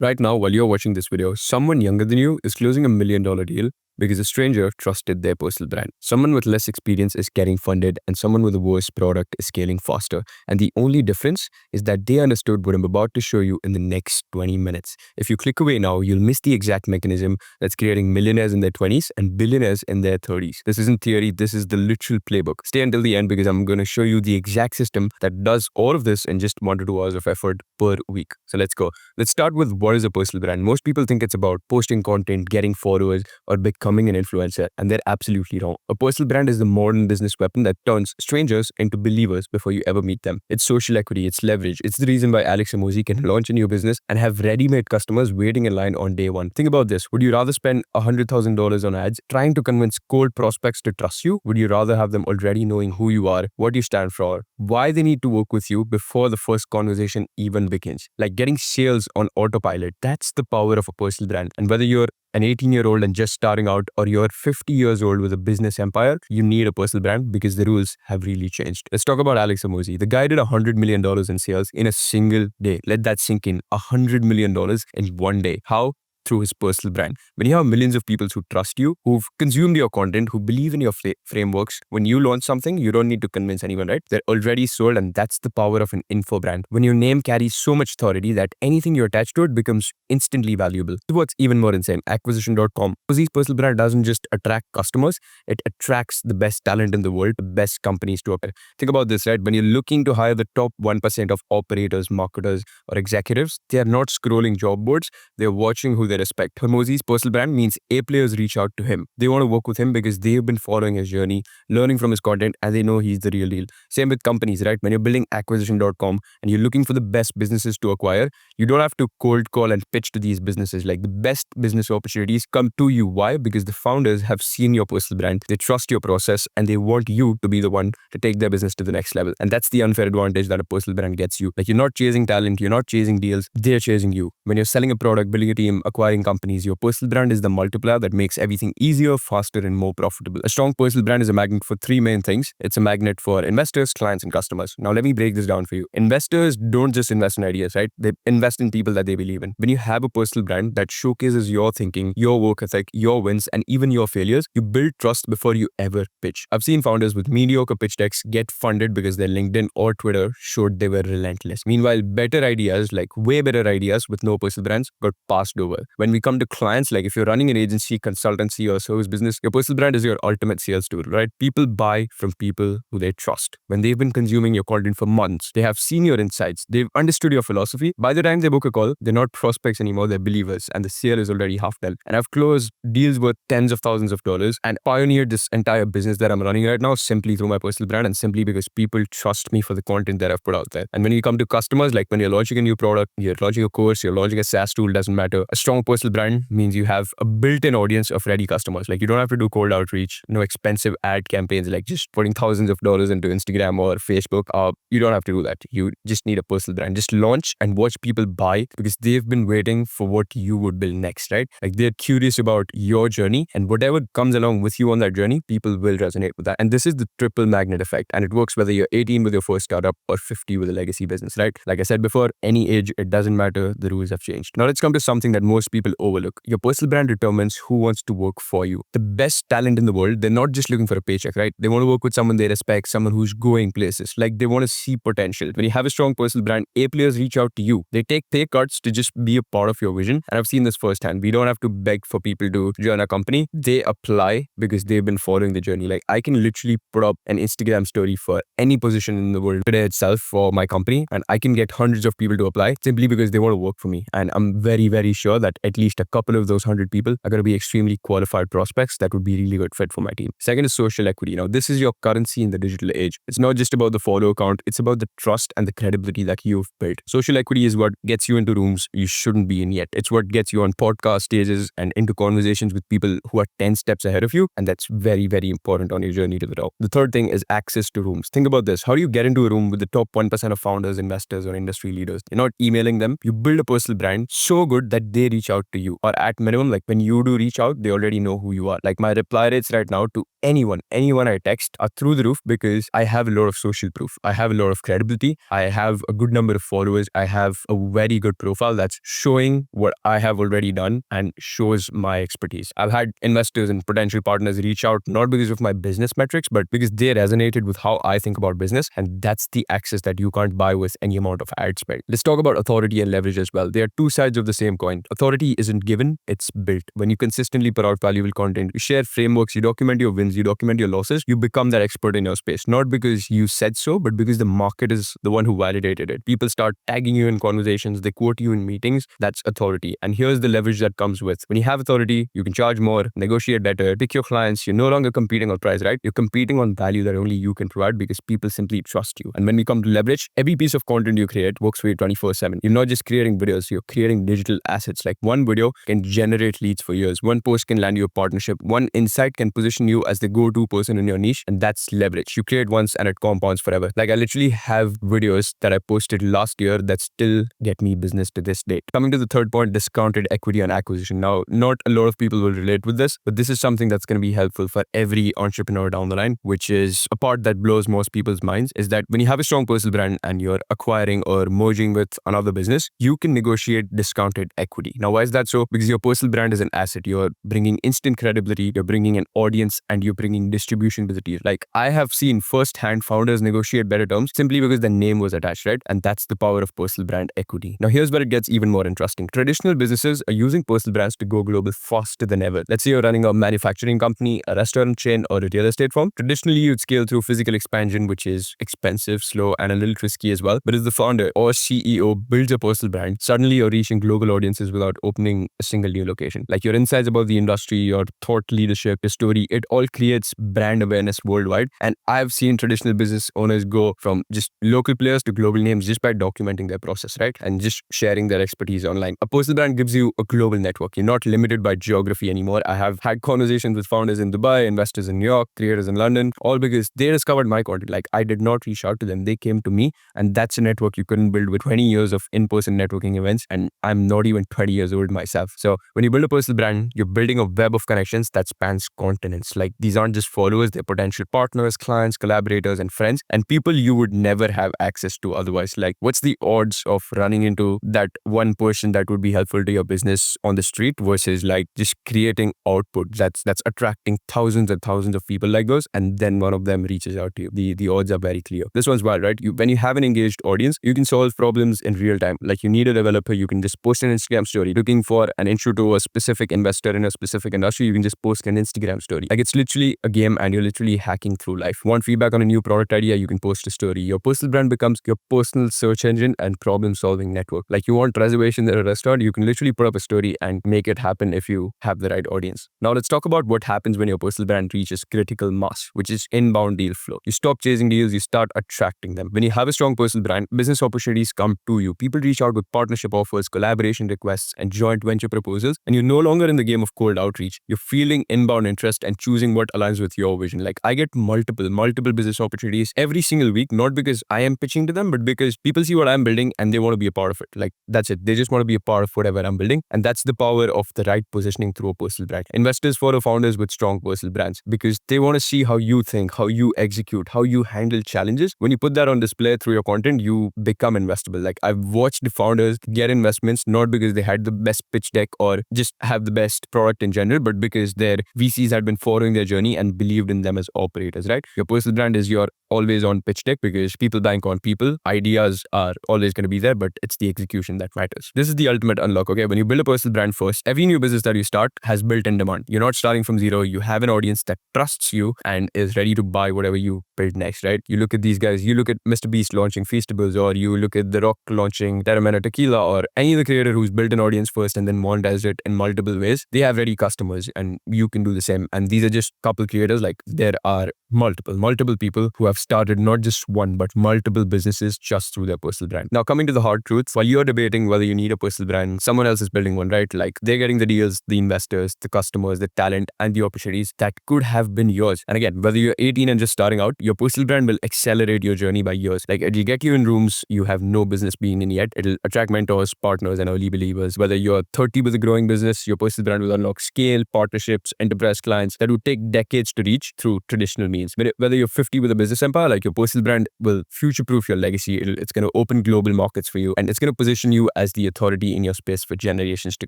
Right now, while you're watching this video, someone younger than you is closing $1 million deal because a stranger trusted their personal brand. Someone with less experience is getting funded, and someone with a worse product is scaling faster. And the only difference is that they understood what I'm about to show you in the next 20 minutes. If you click away now, you'll miss the exact mechanism that's creating millionaires in their 20s and billionaires in their 30s. This isn't theory, this is the literal playbook. Stay until the end because I'm going to show you the exact system that does all of this in just 1 to 2 hours of effort per week. So let's go. Let's start with what is a personal brand. Most people think it's about posting content, getting followers, or becoming an influencer, and they're absolutely wrong. A personal brand is the modern business weapon that turns strangers into believers before you ever meet them. It's social equity, it's leverage. It's the reason why Alex Hormozi can launch a new business and have ready-made customers waiting in line on day one. Think about this. Would you rather spend $100,000 on ads trying to convince cold prospects to trust you? Would you rather have them already knowing who you are, what you stand for, why they need to work with you before the first conversation even begins? Like getting sales on autopilot. That's the power of a personal brand. And whether you're an 18-year-old and just starting out, or you're 50 years old with a business empire, you need a personal brand because the rules have really changed. Let's talk about Alex Hormozi. The guy did $100 million in sales in a single day. Let that sink in. $100 million in one day. How? Through his personal brand. When you have millions of people who trust you, who've consumed your content, who believe in your frameworks, when you launch something, you don't need to convince anyone, right? They're already sold, and that's the power of an info brand. When your name carries so much authority that anything you attach to it becomes instantly valuable. This is what's even more insane. Acquisition.com. Hormozi's personal brand doesn't just attract customers, it attracts the best talent in the world, the best companies to acquire. Think about this, right? When you're looking to hire the top 1% of operators, marketers, or executives, they are not scrolling job boards, they're watching who they respect. Hormozi's personal brand means A players reach out to him. They want to work with him because they've been following his journey, learning from his content, and they know he's the real deal. Same with companies, right? When you're building acquisition.com and you're looking for the best businesses to acquire, you don't have to cold call and pitch to these businesses. Like the best business opportunities come to you. Why? Because the founders have seen your personal brand, they trust your process, and they want you to be the one to take their business to the next level. And that's the unfair advantage that a personal brand gets you. Like you're not chasing talent, you're not chasing deals, they're chasing you. When you're selling a product, building a team, acquiring companies, your personal brand is the multiplier that makes everything easier, faster, and more profitable. A strong personal brand is a magnet for three main things. It's a magnet for investors, clients, and customers. Now, let me break this down for you. Investors don't just invest in ideas, right? They invest in people that they believe in. When you have a personal brand that showcases your thinking, your work ethic, your wins, and even your failures, you build trust before you ever pitch. I've seen founders with mediocre pitch decks get funded because their LinkedIn or Twitter showed they were relentless. Meanwhile, better ideas, like way better ideas with no personal brands, got passed over. When we come to clients, like if you're running an agency, consultancy, or service business, your personal brand is your ultimate sales tool, right? People buy from people who they trust. When they've been consuming your content for months, they have seen your insights, they've understood your philosophy. By the time they book a call, they're not prospects anymore, they're believers, and the sale is already half done. And I've closed deals worth tens of thousands of dollars and pioneered this entire business that I'm running right now simply through my personal brand and simply because people trust me for the content that I've put out there. And when you come to customers, like when you're launching a new product, you're launching a course, you're launching a SaaS tool, doesn't matter. A strong personal brand means you have a built-in audience of ready customers. Like you don't have to do cold outreach, no expensive ad campaigns, like just putting thousands of dollars into Instagram or Facebook. You don't have to do that. You just need a personal brand. Just launch and watch people buy because they've been waiting for what you would build next, right? Like they're curious about your journey, and whatever comes along with you on that journey, people will resonate with that. And this is the triple magnet effect, and it works whether you're 18 with your first startup or 50 with a legacy business, right? Like I said before, any age, it doesn't matter. The rules have changed. Now let's come to something that most people overlook. Your personal brand determines who wants to work for you. The best talent in the world, they're not just looking for a paycheck, right? They want to work with someone they respect, someone who's going places. Like they want to see potential. When you have a strong personal brand, A players reach out to you. They take pay cuts to just be a part of your vision. And I've seen this firsthand. We don't have to beg for people to join our company. They apply because they've been following the journey. Like I can literally put up an Instagram story for any position in the world today itself for my company, and I can get hundreds of people to apply simply because they want to work for me. And I'm very, very sure that at least a couple of those 100 people are going to be extremely qualified prospects that would be really good fit for my team. Second is social equity. Now, this is your currency in the digital age. It's not just about the follow count. It's about the trust and the credibility that you've built. Social equity is what gets you into rooms you shouldn't be in yet. It's what gets you on podcast stages and into conversations with people who are 10 steps ahead of you. And that's very, very important on your journey to the top. The third thing is access to rooms. Think about this. How do you get into a room with the top 1% of founders, investors, or industry leaders? You're not emailing them. You build a personal brand so good that they reach reach out to you, or at minimum, like when you do reach out, they already know who you are. Like my reply rates right now to anyone I text are through the roof because I have a lot of social proof. I have a lot of credibility. I have a good number of followers. I have a very good profile that's showing what I have already done and shows my expertise. I've had investors and potential partners reach out not because of my business metrics, but because they resonated with how I think about business. And that's the access that you can't buy with any amount of ad spend. Let's talk about authority and leverage as well. They are two sides of the same coin. Authority isn't given, it's built. When you consistently put out valuable content, you share frameworks, you document your wins, you document your losses, you become that expert in your space. Not because you said so, but because the market is the one who validated it. People start tagging you in conversations, they quote you in meetings. That's authority. And here's the leverage that comes with. When you have authority, you can charge more, negotiate better, pick your clients. You're no longer competing on price, right? You're competing on value that only you can provide because people simply trust you. And when we come to leverage, every piece of content you create works for you 24/7. You're not just creating videos, you're creating digital assets. Like one video can generate leads for years. One post can land you a partnership. One insight can position you as the go-to person in your niche. And that's leverage. You create once and it compounds forever. Like I literally have videos that I posted last year that still get me business to this date. Coming to the third point, discounted equity on acquisition. Now, not a lot of people will relate with this, but this is something that's going to be helpful for every entrepreneur down the line, which is a part that blows most people's minds, is that when you have a strong personal brand and you're acquiring or merging with another business, you can negotiate discounted equity. Now, why is that so? Because your personal brand is an asset. You're bringing instant credibility, you're bringing an audience, and you're bringing distribution to the deal. Like I have seen firsthand founders negotiate better terms simply because the name was attached, right? And that's the power of personal brand equity. Now, here's where it gets even more interesting. Traditional businesses are using personal brands to go global faster than ever. Let's say you're running a manufacturing company, a restaurant chain, or a real estate firm. Traditionally, you'd scale through physical expansion, which is expensive, slow, and a little risky as well. But as the founder or CEO builds a personal brand, suddenly you're reaching global audiences without opening a single new location. Like your insights about the industry, your thought leadership, your story, it all creates brand awareness worldwide. And I've seen traditional business owners go from just local players to global names just by documenting their process, right? And just sharing their expertise online. A personal brand gives you a global network. You're not limited by geography anymore. I have had conversations with founders in Dubai, investors in New York, creators in London, all because they discovered my content. Like I did not reach out to them. They came to me, and that's a network you couldn't build with 20 years of in-person networking events. And I'm not even 20 years old myself. So when you build a personal brand, you're building a web of connections that spans continents. Like these aren't just followers, they're potential partners, clients, collaborators, and friends, and people you would never have access to otherwise. Like what's the odds of running into that one person that would be helpful to your business on the street versus like just creating output that's attracting thousands and thousands of people like those, and then one of them reaches out to you. The odds are very clear. This one's wild, right? When you have an engaged audience, you can solve problems in real time. Like you need a developer, you can just post an Instagram story. Looking for an intro to a specific investor in a specific industry, you can just post an Instagram story. Like it's literally a game and you're literally hacking through life. Want feedback on a new product idea, you can post a story. Your personal brand becomes your personal search engine and problem solving network. Like you want reservations at a restaurant, you can literally put up a story and make it happen if you have the right audience. Now let's talk about what happens when your personal brand reaches critical mass, which is inbound deal flow. You stop chasing deals, you start attracting them. When you have a strong personal brand, business opportunities come to you. People reach out with partnership offers, collaboration requests, and joint venture proposals, and you're no longer in the game of cold outreach. You're feeling inbound interest and choosing what aligns with your vision. Like I get multiple business opportunities every single week, not because I am pitching to them, but because people see what I'm building and they want to be a part of it. Like that's it. They just want to be a part of whatever I'm building. And that's the power of the right positioning through a personal brand. Investors follow founders with strong personal brands because they want to see how you think, how you execute, how you handle challenges. When you put that on display through your content, you become investable. Like I've watched the founders get investments not because they had the best pitch deck or just have the best product in general, but because their VCs had been following their journey and believed in them as operators, right? Your personal brand is your always on pitch deck because people bank on people. Ideas are always going to be there, but it's the execution that matters. This is the ultimate unlock, okay? When you build a personal brand first, every new business that you start has built-in demand. You're not starting from zero. You have an audience that trusts you and is ready to buy whatever you build next, right? You look at these guys, you look at Mr. Beast launching Feastables, or you look at The Rock launching Terramana Tequila, or any other creator who's built an audience first and then monetized it in multiple ways. They have ready customers and you can do the same. And these are just couple creators. Like there are multiple people who have started not just one, but multiple businesses just through their personal brand. Now, coming to the hard truth, while you're debating whether you need a personal brand, someone else is building one, right? Like they're getting the deals, the investors, the customers, the talent, and the opportunities that could have been yours. And again, whether you're 18 and just starting out, your personal brand will accelerate your journey by years. Like it'll get you in rooms you have no business being in yet. It'll attract mentors, partners, and early believers. Whether you're 30 with a growing business, your personal brand will unlock scale, partnerships, enterprise clients that would take decades to reach through traditional means. Whether you're 50 with a business empire, like your personal brand will future-proof your legacy. It's going to open global markets for you, and it's going to position you as the authority in your space for generations to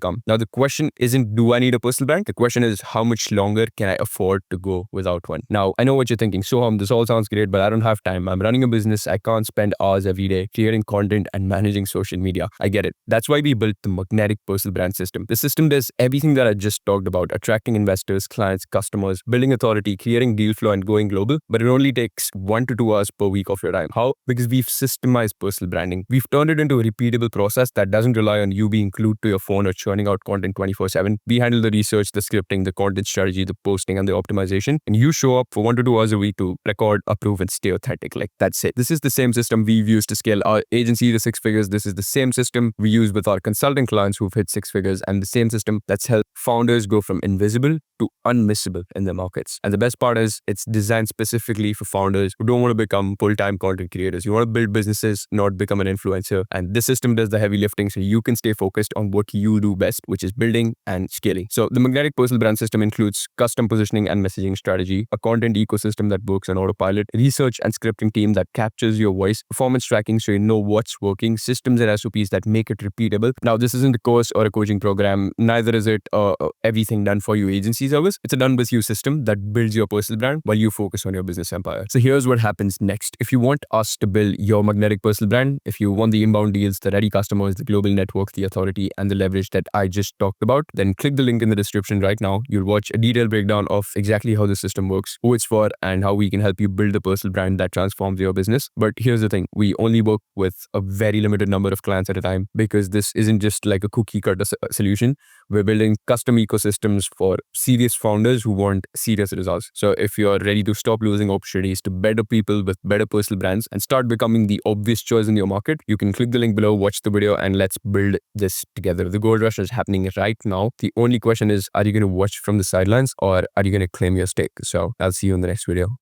come. Now, the question isn't, do I need a personal brand? The question is, how much longer can I afford to go without one? Now, I know what you're thinking. Soham, this all sounds great, but I don't have time. I'm running a business. I can't spend hours every day creating content and managing social media. I get it. That's why we built the magnetic personal brand system. The system does everything that I just talked about: attracting investors, clients, customers, building authority, creating deal flow, and going global. But it only takes 1 to 2 hours per week of your time. How? Because we've systemized personal branding. We've turned it into a repeatable process that doesn't rely on you being glued to your phone or churning out content 24/7. We handle the research, the scripting, the content strategy, the posting, and the optimization. And you show up for 1 to 2 hours a week to record, approve, and stay authentic. Like, that's it. This is the same system we've used to scale our agency to 6 figures. This is the same system we use with our consulting clients who've hit 6 figures, and the same system that's helped founders go from invisible to unmissable in their markets. And the best part is, it's designed specifically for founders who don't want to become full-time content creators. You want to build businesses, not become an influencer. And this system does the heavy lifting so you can stay focused on what you do best, which is building and scaling. So the magnetic personal brand system includes custom positioning and messaging strategy, a content ecosystem that works on autopilot, research and scripting team that captures your voice, performance tracking so you know what's working, systems and SOPs that make it repeatable. Now, this isn't a course or a coaching program. Neither is it everything done for you agency service. It's a done with you system that builds your personal brand while you focus on your business empire. So here's what happens next. If you want us to build your magnetic personal brand, if you want the inbound deals, the ready customers, the global network, the authority, and the leverage that I just talked about, then click the link in the description right now. You'll watch a detailed breakdown of exactly how the system works, who it's for, and how we can help you build a personal brand that transforms your business. But here's the thing. We only work with a very limited number of clients at a time, because this isn't just like a cookie cutter solution. We're building custom ecosystems for serious founders who want serious results. So if you're ready to stop losing opportunities to better people with better personal brands and start becoming the obvious choice in your market, you can click the link below, watch the video, and let's build this together. The gold rush is happening right now. The only question is, are you going to watch from the sidelines, or are you going to claim your stake? So I'll see you in the next video.